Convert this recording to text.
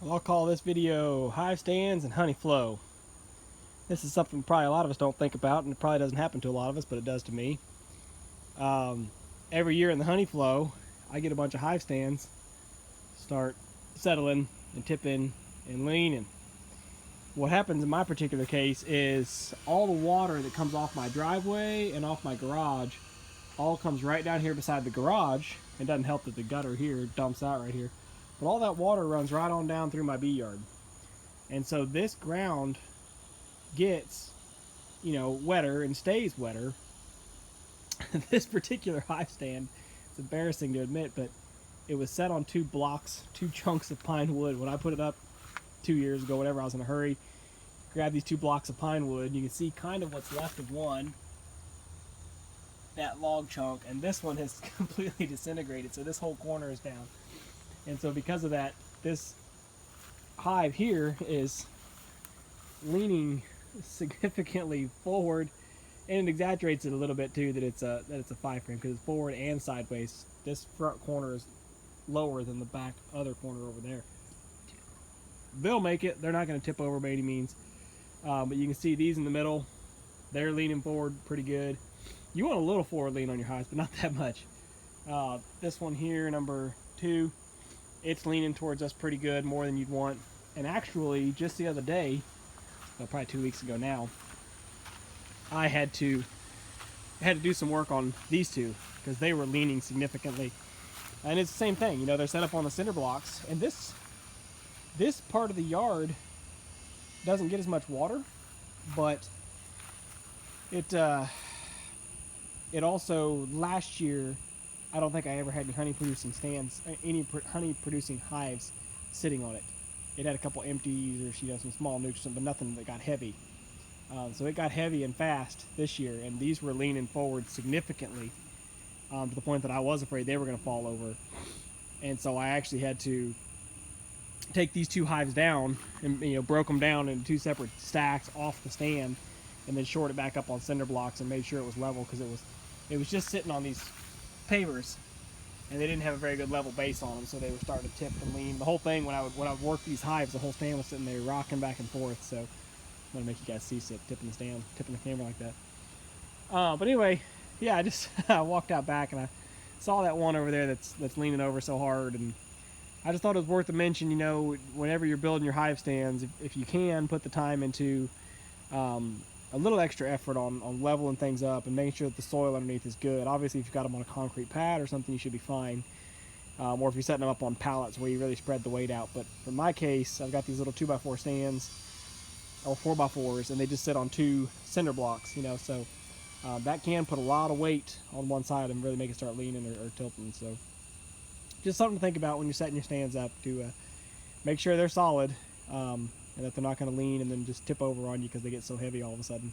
Well, I'll call this video hive stands and honey flow. This is something probably a lot of us don't think about, and it probably doesn't happen to a lot of us, but it does to me. Um, every year in the honey flow, I get a bunch of hive stands start settling and tipping and leaning. What happens in my particular case is all the water that comes off my driveway and off my garage all comes right down here beside the garage. It doesn't help that the gutter here dumps out right here, but all that water runs right on down through my bee yard. And so this ground gets, wetter and stays wetter. This particular hive stand, it's embarrassing to admit, but it was set on two chunks of pine wood. When I put it up 2 years ago, whatever, I was in a hurry, grabbed these 2 blocks of pine wood, and you can see kind of what's left of one, that log chunk, and this one has completely disintegrated, so this whole corner is down. And so because of that, this hive here is leaning significantly forward, and it exaggerates it a little bit too that it's a 5-frame, because it's forward and sideways. This front corner is lower than the back other corner over there. They'll make it. They're not going to tip over by any means, but you can see these in the middle, they're leaning forward pretty good. You want a little forward lean on your hives, but not that much. This one here, number 2, it's leaning towards us pretty good, more than you'd want. And actually, just the other day, probably 2 weeks ago now, I had to do some work on these two because they were leaning significantly. And it's the same thing, they're set up on the cinder blocks, and this part of the yard doesn't get as much water, but it also, last year, I don't think I ever had any honey producing stands, any honey producing hives sitting on it. It had a couple empties or some small nukes, but nothing that got heavy. So it got heavy and fast this year, and these were leaning forward significantly, to the point that I was afraid they were going to fall over. And so I actually had to take these 2 hives down and broke them down into 2 separate stacks off the stand, and then shored it back up on cinder blocks and made sure it was level, because it was just sitting on these pavers, and they didn't have a very good level base on them, so they were starting to tip and lean. The whole thing, when I would work these hives, the whole stand was sitting there rocking back and forth. So I'm gonna make you guys see it tipping the camera like that. But anyway, yeah, I just I walked out back and I saw that one over there that's leaning over so hard, and I just thought it was worth a mention. Whenever you're building your hive stands, if you can, put the time into a little extra effort on leveling things up and making sure that the soil underneath is good. Obviously, if you've got them on a concrete pad or something, you should be fine. Or if you're setting them up on pallets where you really spread the weight out. But for my case, I've got these little 2x4 stands, or 4x4s, and they just sit on 2 cinder blocks, so that can put a lot of weight on one side and really make it start leaning or tilting. So just something to think about when you're setting your stands up, to make sure they're solid, and that they're not going to lean and then just tip over on you because they get so heavy all of a sudden.